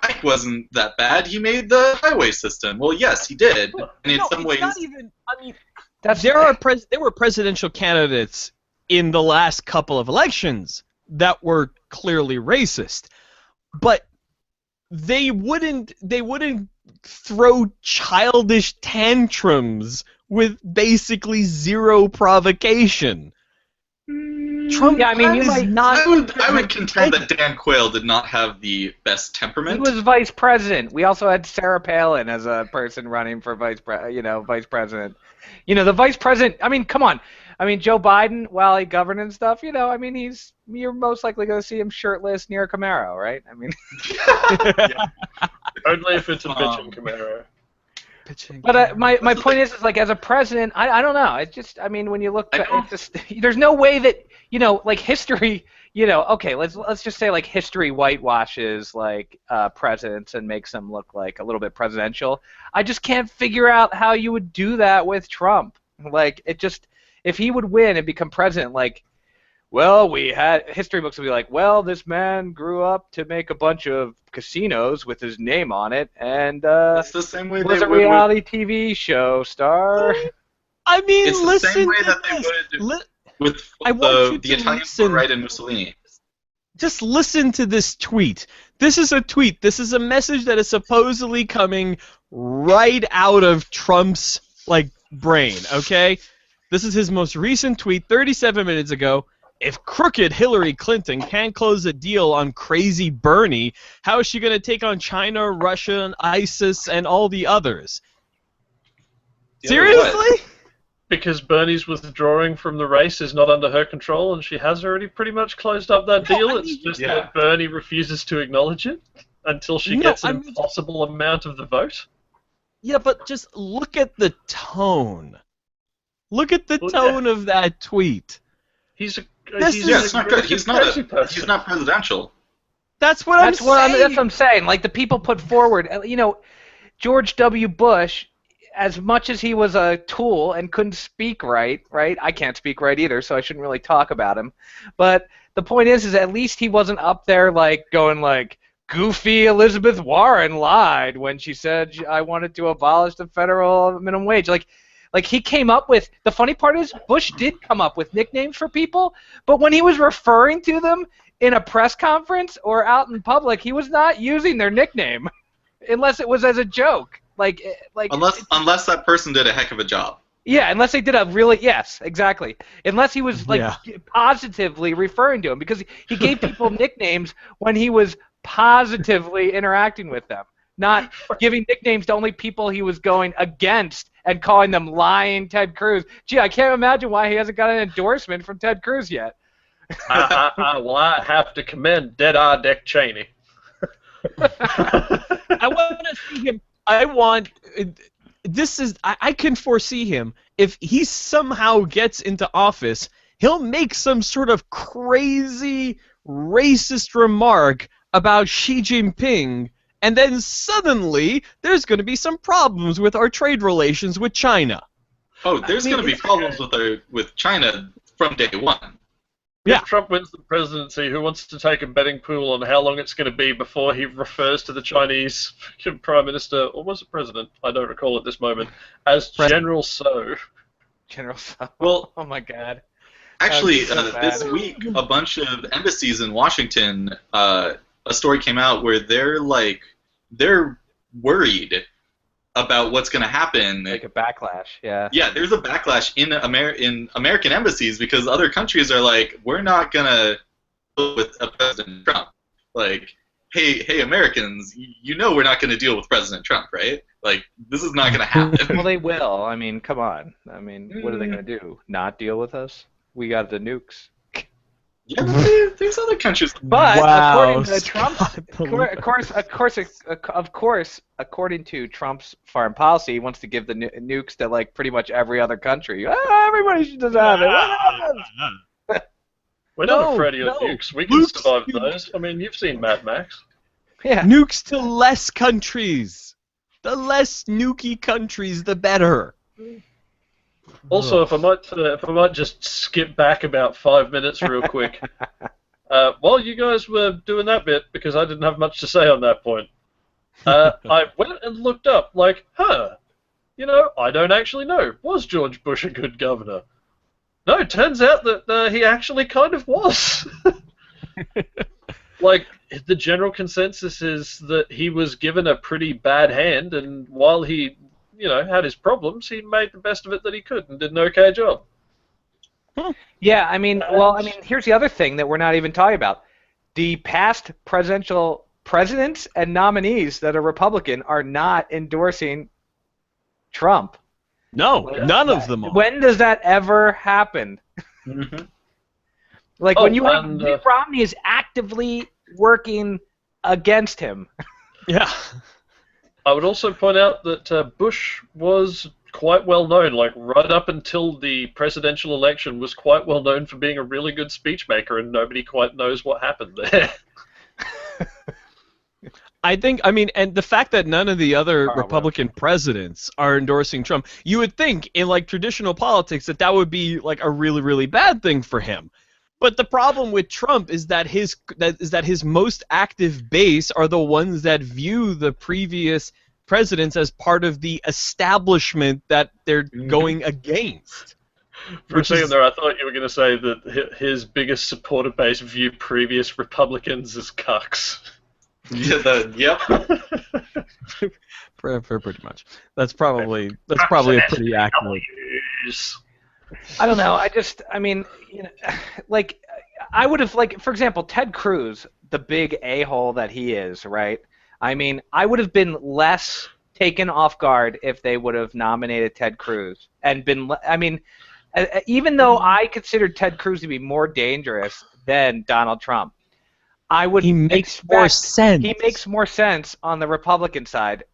Ike wasn't that bad. He made the highway system. Well, yes, he did. And in some ways, not even. I mean, there were presidential candidates in the last couple of elections that were clearly racist, but they wouldn't throw childish tantrums with basically zero provocation. Trump, yeah, I mean, I would contend that Dan Quayle did not have the best temperament. He was vice president. We also had Sarah Palin as a person running for vice president. The vice president. I mean, come on. I mean, Joe Biden, while he governed and stuff, I mean, you're most likely going to see him shirtless near a Camaro, right? I mean, yeah. Only if it's a bitchin' Camaro. But my point is like as a president, I don't know. It just, I mean, when you look, there's no way that like history. Okay, let's just say like history whitewashes like presidents and makes them look like a little bit presidential. I just can't figure out how you would do that with Trump. Like it just, if he would win and become president, like, well, we had history books would be like, well, this man grew up to make a bunch of casinos with his name on it, and it's the same way was a reality TV show star. I mean, it's the same way that they would with the Italians were right in Mussolini. Just listen to this tweet. This is a tweet. This is a message that is supposedly coming right out of Trump's brain. Okay, this is his most recent tweet, 37 minutes ago. If crooked Hillary Clinton can't close a deal on crazy Bernie, how is she going to take on China, Russia, and ISIS, and all the others? Seriously? Because Bernie's withdrawing from the race is not under her control, and she has already pretty much closed up that deal. It's just that Bernie refuses to acknowledge it until she gets an impossible amount of the vote. Yeah, but just look at the tone. Look at the tone of that tweet. It's not good. He's not presidential. That's what I'm saying. That's what I'm saying. Like the people put forward, George W. Bush, as much as he was a tool and couldn't speak right? I can't speak right either, so I shouldn't really talk about him. But the point is at least he wasn't up there like going like, goofy Elizabeth Warren lied when she said I wanted to abolish the federal minimum wage. Like he came up with, the funny part is Bush did come up with nicknames for people, but when he was referring to them in a press conference or out in public, he was not using their nickname unless it was as a joke. Unless that person did a heck of a job. Yeah, unless they did a really, yes, exactly. Unless he was positively referring to him, because he gave people nicknames when he was positively interacting with them, not giving nicknames to only people he was going against and calling them lying Ted Cruz. Gee, I can't imagine why he hasn't got an endorsement from Ted Cruz yet. I have to commend Dead-Eye Dick Cheney. I want to see him. I can foresee him, if he somehow gets into office, he'll make some sort of crazy racist remark about Xi Jinping, and then suddenly there's going to be some problems with our trade relations with China. Oh, there's going to be problems with China from day one. Yeah. If Trump wins the presidency, who wants to take a betting pool on how long it's going to be before he refers to the Chinese Prime Minister, or was it President? I don't recall at this moment, as General So. General So. Well, oh my God. Actually, this week, a bunch of embassies in Washington, a story came out where they're worried about what's going to happen. Like a backlash, yeah. Yeah, there's a backlash in American embassies because other countries are like, we're not going to deal with President Trump. Like, hey, Americans, you know we're not going to deal with President Trump, right? Like, this is not going to happen. Well, they will. I mean, come on. I mean, what are they going to do? Not deal with us? We got the nukes. Yeah, there's other countries. But according to Trump, of course, according to Trump's foreign policy, he wants to give the nukes to like pretty much every other country. Everybody should just have it. We're not afraid of nukes. We can survive those. I mean, you've seen Mad Max. Yeah. Nukes to less countries. The less nukey countries, the better. Also, if I might just skip back about 5 minutes real quick. While you guys were doing that bit, because I didn't have much to say on that point, I went and looked up, like, I don't actually know. Was George Bush a good governor? No, it turns out that he actually kind of was. Like, the general consensus is that he was given a pretty bad hand, and while he had his problems, he made the best of it that he could and did an okay job. Yeah, I mean, here's the other thing that we're not even talking about. The past presidents and nominees that are Republican are not endorsing Trump. No, none of them are. When does that ever happen? Mm-hmm. Like when you have Mitt Romney is actively working against him. Yeah. I would also point out that Bush was quite well known, like right up until the presidential election, was quite well known for being a really good speechmaker, and nobody quite knows what happened there. And the fact that none of the other Republican presidents are endorsing Trump, you would think in like traditional politics that would be like a really, really bad thing for him. But the problem with Trump is that his most active base are the ones that view the previous presidents as part of the establishment that they're going against. For a second there, I thought you were going to say that his biggest supporter base view previous Republicans as cucks. Yep. Pretty much. That's probably a pretty accurate. I don't know. I would have, for example, Ted Cruz, the big a-hole that he is, right? I mean, I would have been less taken off guard if they would have nominated Ted Cruz and been. I mean, even though I considered Ted Cruz to be more dangerous than Donald Trump, I would. He makes more sense. He makes more sense on the Republican side.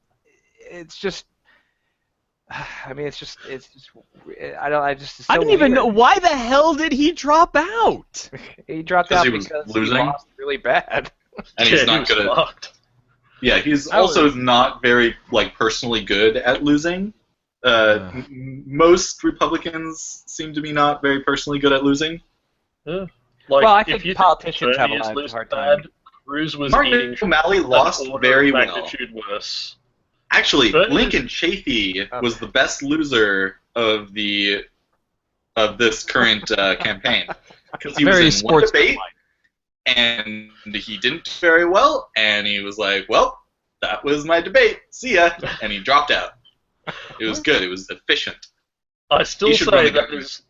It's just. I mean, it's just. I don't even know why the hell did he drop out. He dropped out because he lost really bad. And he's not good at. Yeah, he's also not very personally good at losing. Most Republicans seem to be not very personally good at losing. Yeah. Like, Well, I if think you politicians think have a Bernie is hard losing time. bad, Cruz was Martin eating O'Malley lost an order very of well. magnitude worse. Actually, Bernie Lincoln Chafee was the best loser of this current campaign because he Very was in one sports debate and he didn't do very well, and he was like, "Well, that was my debate. See ya," and he dropped out. It was good. It was efficient. I still He should run say the government.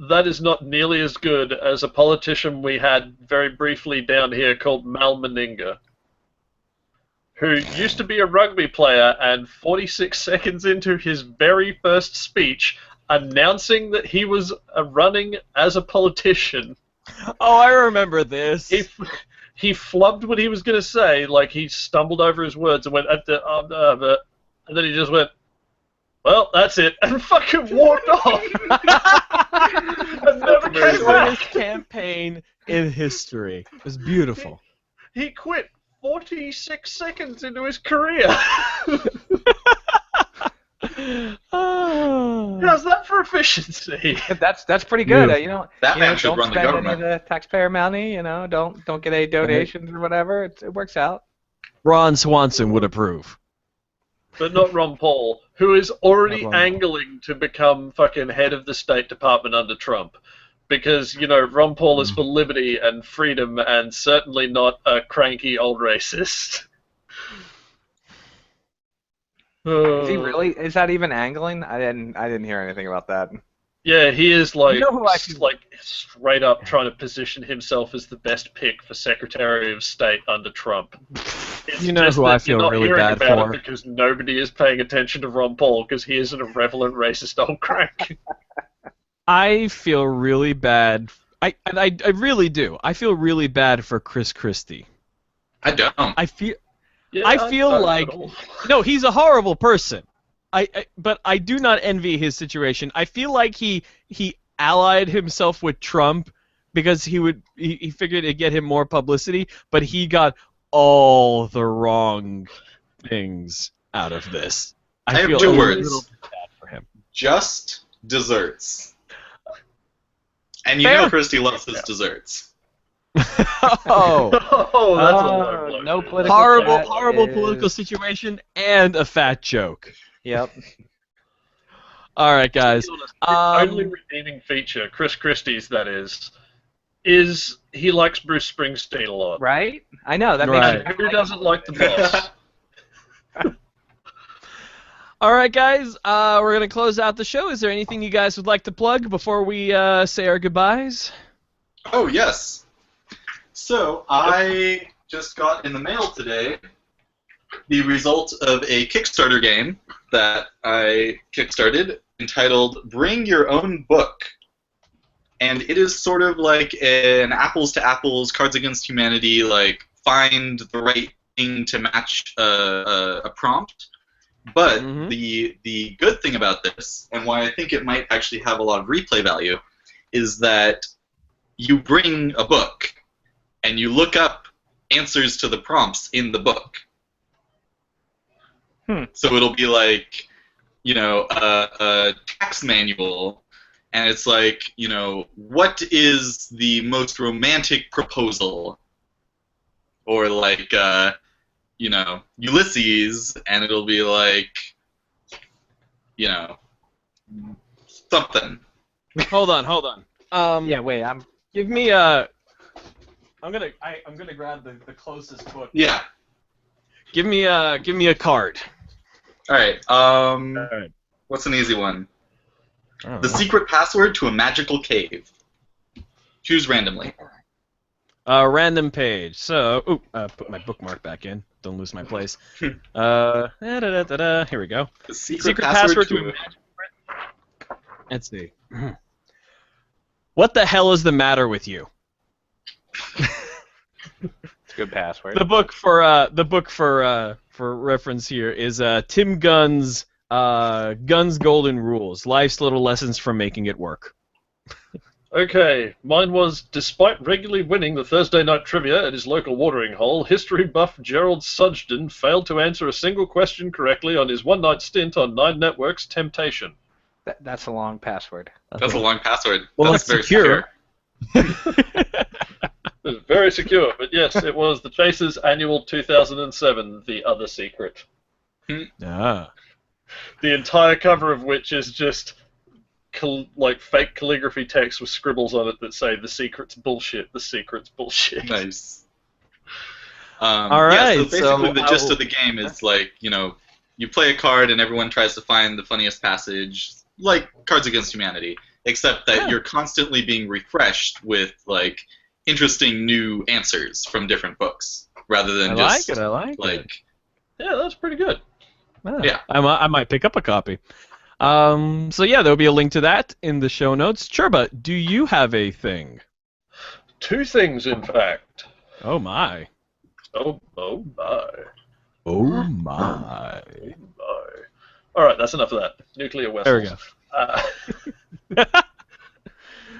that is not nearly as good as a politician we had very briefly down here called Mal Meninga, who used to be a rugby player, and 46 seconds into his very first speech, announcing that he was running as a politician, Oh, I remember this. he flubbed what he was going to say, like he stumbled over his words and went, and then he just went, "Well, that's it," and fucking walked off. And never came Shortest back. campaign in history. It was beautiful. He quit 46 seconds into his career. How's that for efficiency? That's pretty good. Yeah. That man should don't run the spend any of government. the taxpayer money. Don't get any donations or whatever. It works out. Ron Swanson would approve. But not Ron Paul, who is already Not Ron Paul. angling to become fucking head of the State Department under Trump. Because, Ron Paul is for liberty and freedom and certainly not a cranky old racist. Is he really? Is that even angling? I didn't hear anything about that. Yeah, he is like, You know who I should- like straight up trying to position himself as the best pick for Secretary of State under Trump. It's You know just who I that feel you're not really hearing bad about for? it because nobody is paying attention to Ron Paul because he is an irrelevant racist old crank. I feel really bad. I really do. I feel really bad for Chris Christie. I don't. I feel Yeah, I feel don't like at all. no, he's a horrible person. But I do not envy his situation. I feel like he allied himself with Trump because he figured it'd get him more publicity, but he got all the wrong things out of this. I have feel two a words. little bad for him. Just desserts. And you Fair. know Christy loves his desserts. Oh, Oh, that's a low blow. no political horrible, chat horrible is- political situation and a fat joke. Yep. All right, guys. The only redeeming feature, Chris Christie's that is he likes Bruce Springsteen a lot. Right? I know that Right. makes Who doesn't like the boss? All right, guys. We're gonna close out the show. Is there anything you guys would like to plug before we say our goodbyes? Oh, yes. So, I just got in the mail today the result of a Kickstarter game that I kickstarted entitled Bring Your Own Book. And it is sort of like an apples to apples, Cards Against Humanity, like find the right thing to match a prompt. But Mhm. the good thing about this, and why I think it might actually have a lot of replay value, is that you bring a book and you look up answers to the prompts in the book. So it'll be like, a tax manual, and it's like, what is the most romantic proposal? Or like, Ulysses, and it'll be like, something. Hold on. Yeah, wait, Give me a. I'm gonna grab the closest book. Yeah. Give me a card. All right. right. What's an easy one? Oh. The secret password to a magical cave. Choose randomly. Random page. So, put my bookmark back in. Don't lose my place. Here we go. The secret password to a Let's see. What the hell is the matter with you? it's a good password. The book for reference here is Tim Gunn's Gunn's Golden Rules: Life's Little Lessons from Making It Work. Okay, mine was, despite regularly winning the Thursday night trivia at his local watering hole, history buff Gerald Sugden failed to answer a single question correctly on his one-night stint on 9 Network's Temptation. That's a long password. That's a long password. Well, That's it's very secure. It was very secure, but yes, it was the Chasers Annual 2007, The Other Secret. Ah. The entire cover of which is just like fake calligraphy text with scribbles on it that say "The secret's bullshit. The secret's bullshit." Nice. All right. Yeah, so basically the gist of the game is like, you play a card and everyone tries to find the funniest passage, like Cards Against Humanity, except that you're constantly being refreshed with like interesting new answers from different books, rather than I like it. Yeah, that's pretty good. Yeah. I might pick up a copy. So yeah, there'll be a link to that in the show notes. Churba, do you have a thing? 2 things, in fact. Oh my. Oh my. Oh my. Oh my. All right, that's enough of that. Nuclear Wessels. There we go.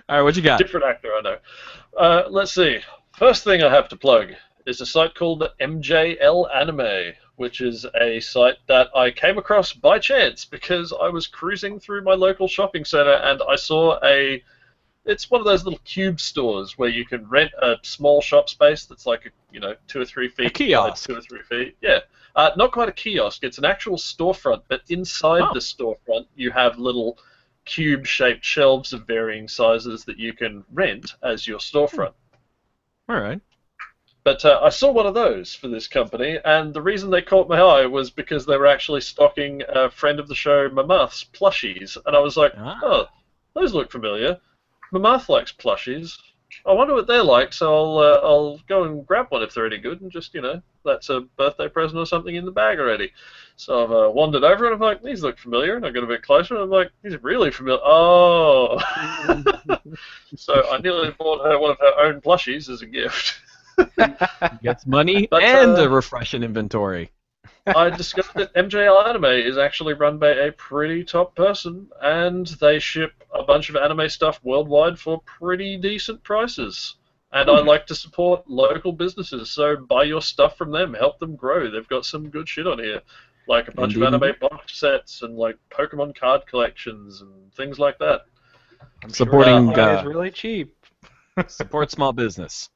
All right, what you got? Different actor, I know. Let's see. First thing I have to plug is a site called MJL Anime, which is a site that I came across by chance because I was cruising through my local shopping center and I saw it's one of those little cube stores where you can rent a small shop space that's like 2 or 3 feet. A kiosk. 2 or 3 feet. Yeah. Not quite a kiosk. It's an actual storefront, but inside the storefront you have little cube-shaped shelves of varying sizes that you can rent as your storefront. All right. But I saw one of those for this company, and the reason they caught my eye was because they were actually stocking a friend of the show, Mamath's plushies, and I was like, oh, those look familiar. Mamath likes plushies. I wonder what they're like, so I'll go and grab one if they're any good, and just, that's a birthday present or something in the bag already. So I've wandered over, and I'm like, these look familiar, and I got a bit closer, and I'm like, these are really familiar. Oh! So I nearly bought her one of her own plushies as a gift. Gets money and a refreshing inventory. I discovered that MJL Anime is actually run by a pretty top person, and they ship a bunch of anime stuff worldwide for pretty decent prices. And I like to support local businesses, so buy your stuff from them, help them grow. They've got some good shit on here, like a bunch of anime box sets and like Pokemon card collections and things like that. Supporting sure is really cheap. Support small business.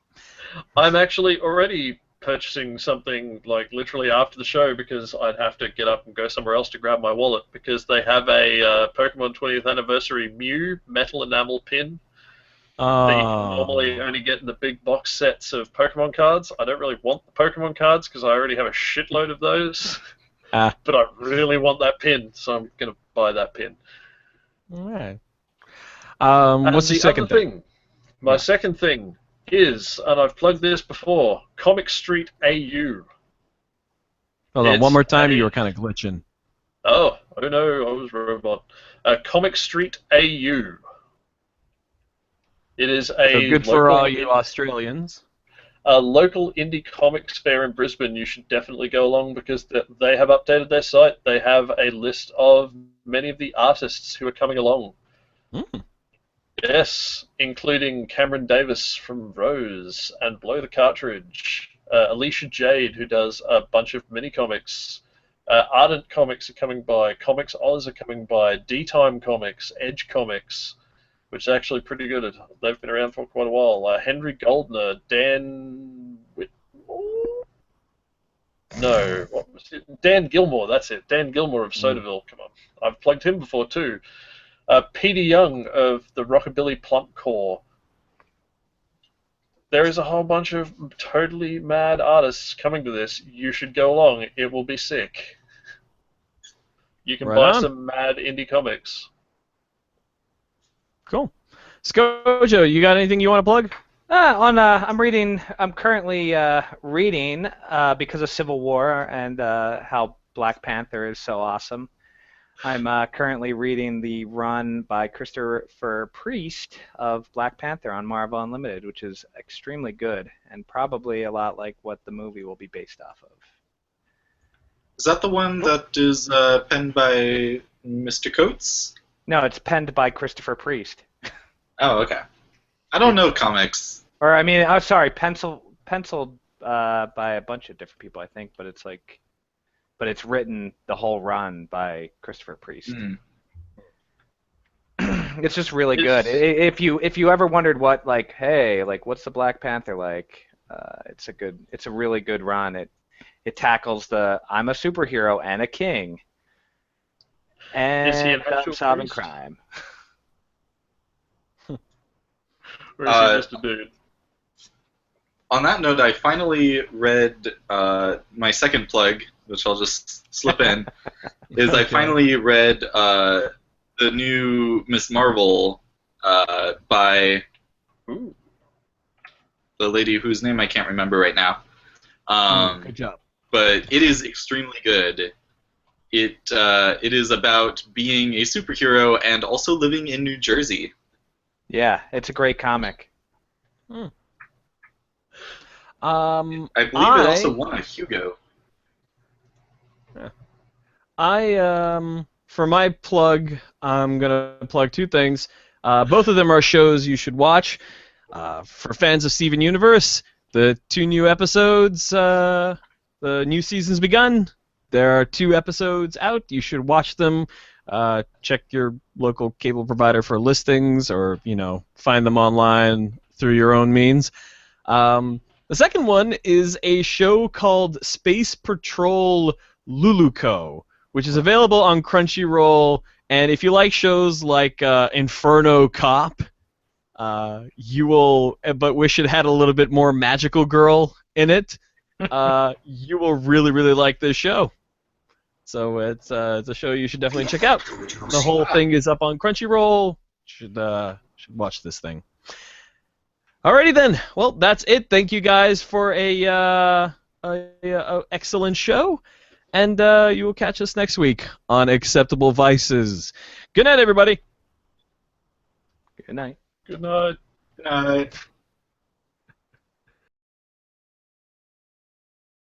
I'm actually already purchasing something like literally after the show because I'd have to get up and go somewhere else to grab my wallet because they have a Pokemon 20th Anniversary Mew metal enamel pin that you can normally only get in the big box sets of Pokemon cards. I don't really want the Pokemon cards because I already have a shitload of those, but I really want that pin, so I'm going to buy that pin. All right. What's the second thing? My second thing is, and I've plugged this before, Comic Street AU. Hold on, one more time, you were kind of glitching. Oh no, I was a robot. Comic Street AU. It is a so good for all you Australians. A local indie comics fair in Brisbane. You should definitely go along because they have updated their site. They have a list of many of the artists who are coming along. Yes, including Cameron Davis from Rose and Blow the Cartridge, Alicia Jade, who does a bunch of mini-comics, Ardent Comics are coming by, Comics Oz are coming by, D-Time Comics, Edge Comics, which is actually pretty good. They've been around for quite a while. Henry Goldner, Dan Whitmore? No, what was it? Dan Gilmore, that's it. Dan Gilmore of Sodaville, come on. I've plugged him before too. Peter Young of the Rockabilly Plump Corps. There is a whole bunch of totally mad artists coming to this. You should go along. It will be sick. You can buy some mad indie comics. Cool. Scojo, you got anything you want to plug? I'm currently reading because of Civil War and how Black Panther is so awesome. I'm currently reading the run by Christopher Priest of Black Panther on Marvel Unlimited, which is extremely good and probably a lot like what the movie will be based off of. Is that the one that is penned by Mr. Coates? No, it's penned by Christopher Priest. Oh, okay. I don't know comics. Or, I mean, I'm sorry, penciled by a bunch of different people, I think, but it's like... But it's written the whole run by Christopher Priest. It's just really good. If you ever wondered what what's the Black Panther like, it's a really good run. It tackles the I'm a superhero and a king, and Is he an actual solving priest? crime. Or is he just a dude? On that note, I finally read my second plug, which I'll just slip in. I finally read the new Miss Marvel by the lady whose name I can't remember right now. Good job. But it is extremely good. It is about being a superhero and also living in New Jersey. Yeah, it's a great comic. I believe it also won a Hugo. For my plug, I'm gonna plug two things. Both of them are shows you should watch. For fans of Steven Universe, the 2 new episodes, the new season's begun. There are 2 episodes out. You should watch them. Check your local cable provider for listings, or find them online through your own means. The second one is a show called Space Patrol Luluco, which is available on Crunchyroll. And if you like shows like Inferno Cop, you will, but wish it had a little bit more magical girl in it, you will really, really like this show. So it's a show you should definitely check out. The whole thing is up on Crunchyroll. Should watch this thing. Alrighty then. Well, that's it. Thank you guys for a excellent show, and you will catch us next week on Acceptable Vices. Good night, everybody. Good night. Good night. Good night.